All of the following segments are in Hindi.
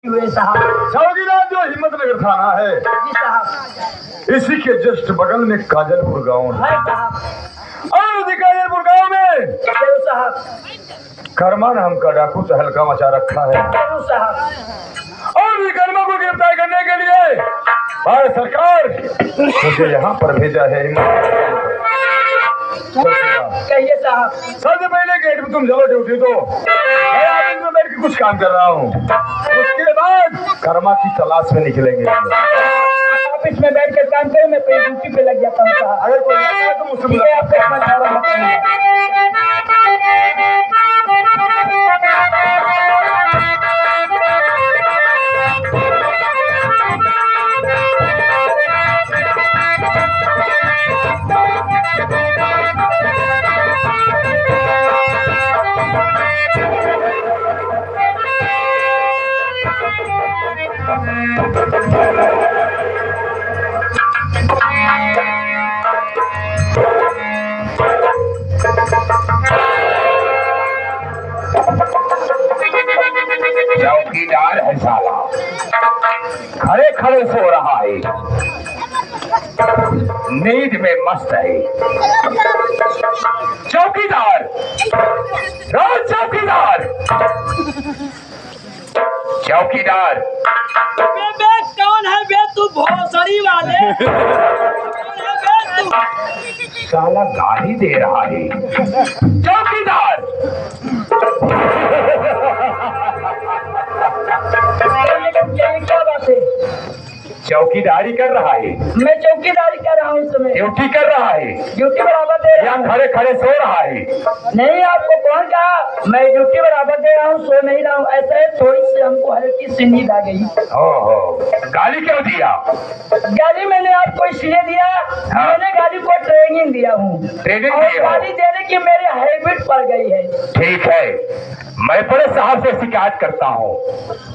चौकीदार जो हिम्मतनगर थाना है इसी के जस्ट बगल में काजलपुर गांव है और उसी काजलपुर गांव में कर्मा नाम का डाकू तहलका मचा रखा है और इस कर्मा को गिरफ्तार करने के लिए भारत सरकार मुझे यहाँ पर भेजा है। कहिए साहब। सबसे पहले गेट में तुम चलो ड्यूटी तो मैं ऑफिस में बैठ के कुछ काम कर रहा हूँ, उसके बाद कर्मा की तलाश में निकलेंगे। ऑफिस में बैठ कर काम करें, मैं ड्यूटी पे लग जाता हूँ साहब। अगर कोई आता है तो मुझसे चौकीदार है साला, खड़े खड़े सो रहा है, नींद में मस्त है। चौकीदार, रोज चौकीदार, चौकीदार। बे कौन है बे तू भोसड़ी वाले? साला गाली दे रहा है। चौकीदार, क्या बात है? चौकीदारी कर रहा है। मैं चौकीदारी कर रहा हूँ इस समय। ड्यूटी कर रहा है। ड्यूटी बराबर दे रहा हूँ। खड़े खड़े सो रहा है। नहीं, आपको कौन कहा? मैं ड्यूटी बराबर दे रहा हूँ, सो नहीं रहा हूँ। ऐसा है, थोड़ी सी हमको हल्की सी नींद आ गई। ओहो, गाली क्यों दिया? गाली मैंने आपको इसलिए दिया, मैंने गाली को ट्रेनिंग दिया हूँ। ट्रेनिंग और गाली देने की मेरी हैबिट पड़ गई है। ठीक है, मैं बड़े साहब से शिकायत करता हूँ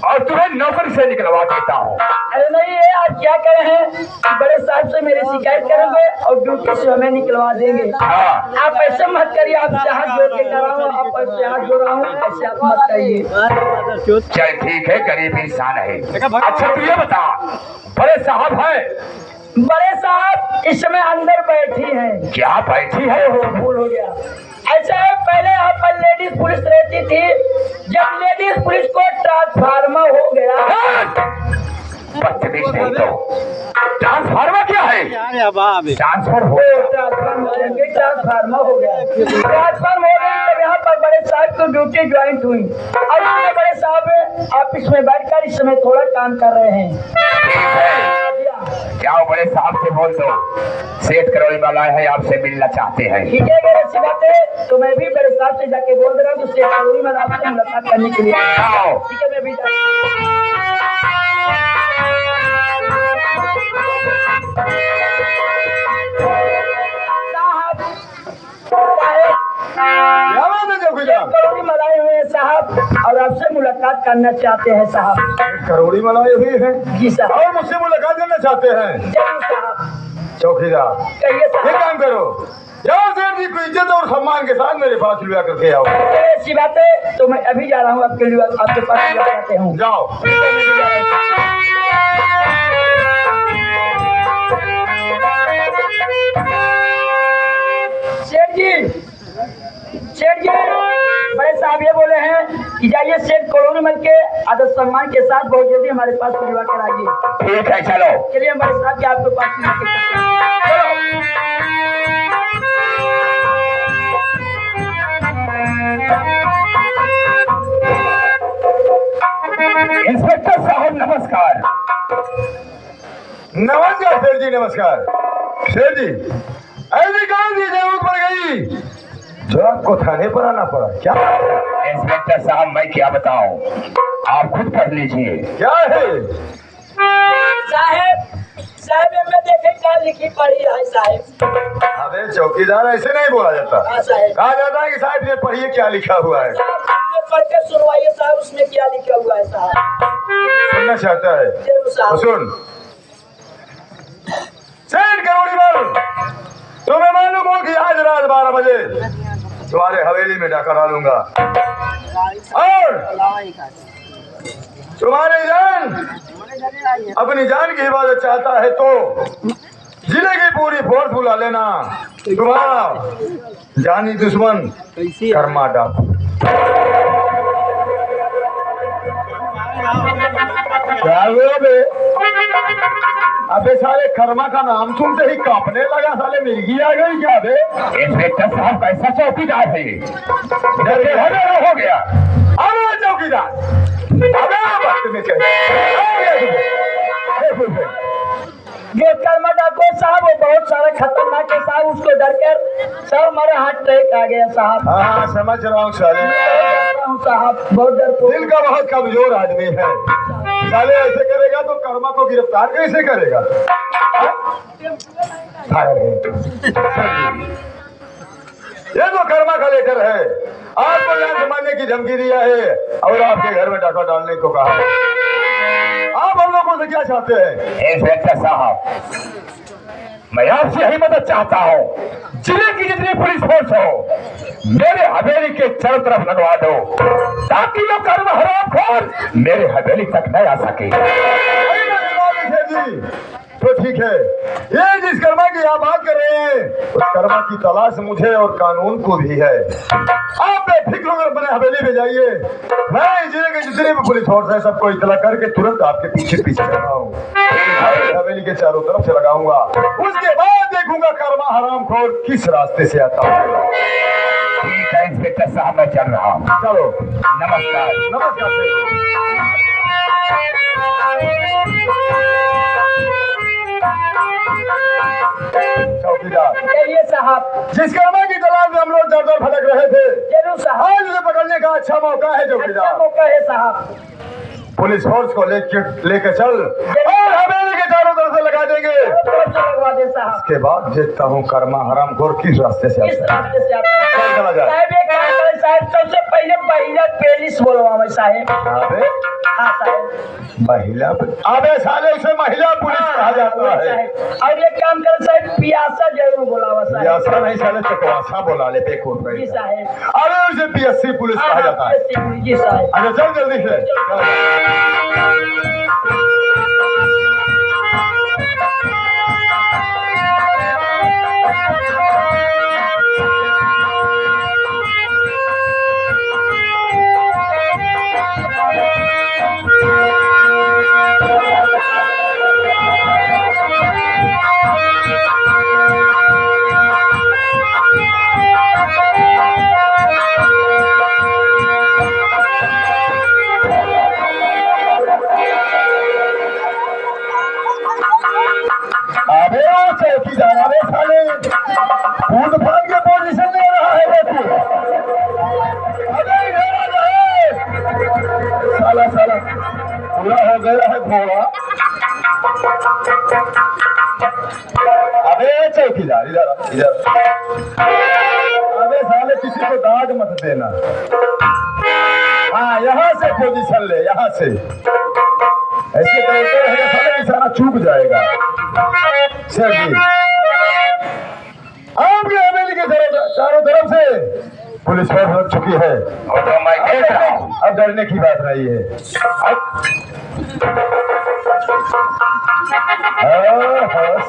और तुम्हें नौकरी से निकलवा देता हूँ। अरे नहीं, ये आप क्या कहे हैं कि बड़े साहब से मेरी शिकायत करेंगे और ड्यूटी से हमें निकलवा देंगे? हाँ। आप ऐसे मत करिए, आपसे हाथ जोड़ के कर रहा हूँ, आप ऐसे हाथ जोड़ रहा हूँ, ऐसे आप मत करिए। चल ठीक है, गरीब इंसान है। अच्छा तू ये बता, बड़े साहब है? बड़े साहब इस समय अंदर बैठी हैं। क्या बैठी है? भूल हो गया। ऐसा है, पहले यहाँ पर लेडीज पुलिस रहती थी, जब लेडीज पुलिस को ट्रांसफार्मर हो गया। बदतमीज नहीं तो। ट्रांसफार्मर क्या है? ट्रांसफर हो ट्रांसफार्मर हो गया। ट्रांसफार्मर हो गई तब यहाँ पर बड़े साहब को ड्यूटी ज्वाइंट हुई और बड़े साहब ऑफिस में बैठकर इस समय थोड़ा काम कर रहे हैं। जाओ बड़े साहब से बोल दो, सेठ करोड़ी वाला है, आपसे मिलना चाहते हैं। ठीक है, मेरे अच्छी बात है, तो मैं भी बड़े साहब से जाके बोल दे रहा हूँ, सेठ करोड़ी वाला आपसे मुलाकात करने के लिए। ठीक है, मैं भी करोड़ी मलाई हुए हैं साहब और आपसे मुलाकात करना चाहते हैं साहब। करोड़ी मलाई हुई है जी साहब। और मुझसे मुलाकात करना चाहते हैं? चौकीदार, कहिए साहब। ये काम करो, जाओ सेठ जी को इज्जत और सम्मान के साथ मेरे पास लिया करके आओ। ऐसी बात है, तो मैं अभी जा रहा हूँ आपके लिए, आपके पास लिया करते हूँ। जाओ। सेठ जी, बड़े साहब ये बोले हैं कि जाइए सेठ कॉलोनी मल के आदर सम्मान के साथ बहुत जल्दी हमारे पास परिवार कर आइए। ठीक है, चलो। चलिए बड़े साहब के आपके पास इंस्पेक्टर साहब नमस्कार। नमस्कार सेठ जी, नमस्कार। सेठ जी, ऐसी कौन सी जरूरत पड़ गई जो आपको थाने पर आना पड़ा? क्या इंस्पेक्टर साहब, मैं क्या बताऊं, आप खुद पढ़ लीजिए। क्या है साहब? साहब में देखे क्या लिखी पढ़ी है साहब? अबे चौकीदार, ऐसे नहीं बोला जाता। कहा जाता है कि साहब ये पढ़िए क्या लिखा हुआ है। पढ़ के सुनवाइए साहब, उसमें क्या लिखा हुआ है साहब? सुनना चाहता है तो सुन। सेठ करोड़ी वाल, तुम्हें मालूम हो कि आज रात 12 बजे तुम्हारे हवेली में डाका डालूंगा और तुम्हारे यहाँ अपनी जान की हिफाजत चाहता है तो जिले की पूरी फोर्स बुला लेना। तुम्हारा जानी दुश्मन कर्मा डाकू। क्या हुआ बे? अबे साले कर्मा का नाम सुनते ही कांपने लगा। साले मिर्गी आ गई क्या बे? इंस्पेक्टर साहब कैसा चौकीदार है ये? डरे हरे हो गया। अरे चौकीदार, अबे वक्त में ये कर्मा डाकू साहब वो बहुत सारा खतरनाक है साहब, उसको डर कर साहब हमारे हाथ ट्रैक आ गया साहब। हाँ समझ रहा हूँ साले, साहब बहुत डर तो दिल का बहुत कमजोर आदमी है। साले ऐसे करेगा तो कर्मा को गिरफ्तार कैसे करेगा? ये तो कर्मा का लेटर है, आपको यहाँ से मारने की धमकी दिया है और आपके घर में डाका डालने को कहा है। आप हम लोगों से क्या चाहते हैं? इंस्पेक्टर साहब, मैं आपसे यही मदद चाहता हूँ, जिले की जितनी पुलिस फोर्स हो मेरे हवेली के चारों तरफ लगवा दो, ताकि वो कर्म हरामखोर मेरे हवेली तक न आ सके। तो ठीक है, ये जिस कर्मा की आप बात कर रहे हैं उस कर्मा की तलाश मुझे और कानून को भी है। आप बेफिक्र होकर अपने हवेली में जाइए, मैं जिले के जितने भी पुलिस फोर्स है सबको इतला करके तुरंत आपके पीछे पीछे लगाऊं, हवेली के चारों तरफ से लगाऊंगा। उसके बाद देखूंगा कर्मा हरामखोर किस रास्ते से आता है। ठीक है इंस्पेक्टर साहब, मैं चल रहा हूँ। चलो, नमस्कार। नमस्कार। चौकीदार, चलिए साहब। जिस कर्मा की तलाश में हम लोग दर दर भटक रहे थे, जरूर साहब, आज उसे पकड़ने का अच्छा मौका है अच्छा चौकीदार। मौका है साहब। पुलिस फोर्स को लेकर चल और हवेली के चारों तरफ से लगा देंगे। लगवा दे साहब। उसके बाद देखता हूँ कर्मा हरामखोर किस रास्ते से किस आता है। रास्ते से आता है? चल चला जाए। साहब एक काम करें साहब, सबसे पहले महिला पेलिस बोलवावे साहब। अबे हाँ साहब। महिला, अबे साले उसे महिला पुलिस कहा जाता है। और एक काम करें साहब, पियासा जरूर बोलावा साहब। पियासा नहीं साले चकवासा बोला ले पेकोर पे। जी साहब। अरे उसे पीएससी पुलिस कहा जाता है। जी साहब। अच्छा चल जल्दी से। अबे वो चौकीदार, अबे साले कूद फान के पोजीशन ले रहा है वो तू। अबे इधर आ जाए। साला साला पूरा हो गया है घोड़ा। अबे चौकीदार इधर इधर। अबे साले किसी को दाग मत देना। हाँ यहाँ से पोजीशन ले, यहाँ से ऐसे दौड़ते रहेगा साले, निशाना चूक जाएगा। सर जी, आपके हवेली के चारों तरफ से पुलिस फोर्स लग चुकी है और तो मैं देख रहा हूँ। अब डरने की बात नहीं है।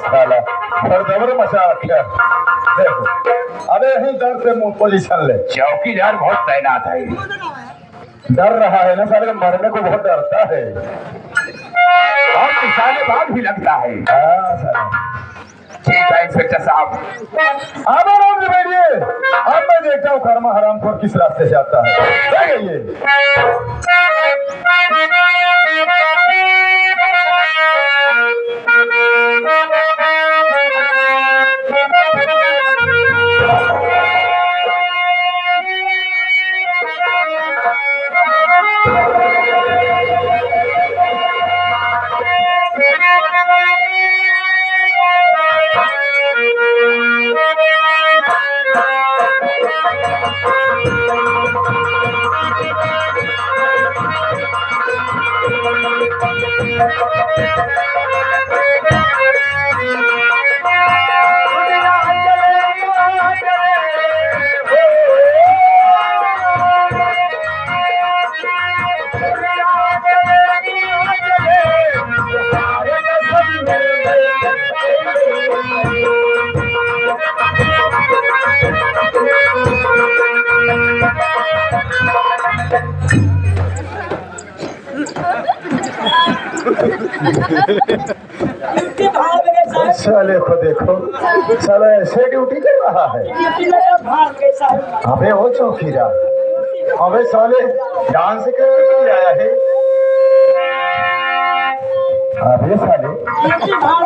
साला दबदबर मचा रखा। देखो अबे यही डर से मुंह पोजीशन ले। चौकीदार बहुत तैनात है, डर रहा है ना साले, मरने को बहुत डरता है। और निशानेबाज भी लगता है। हाँ साला, ठीक है इंस्पेक्टर साहब। आप आराम से बैठिए, अब मैं देखता हूँ कर्मा हरामखोर किस रास्ते से आता है। जाइए। ड्यूटी भाग गए साहब, साले को देखो, साला ऐसे ड्यूटी कर रहा है। ड्यूटी लगा भाग गए साहब। अबे वो चौकीदार, अबे साले डांस करने के लिए आया है। अबे साले ड्यूटी भाग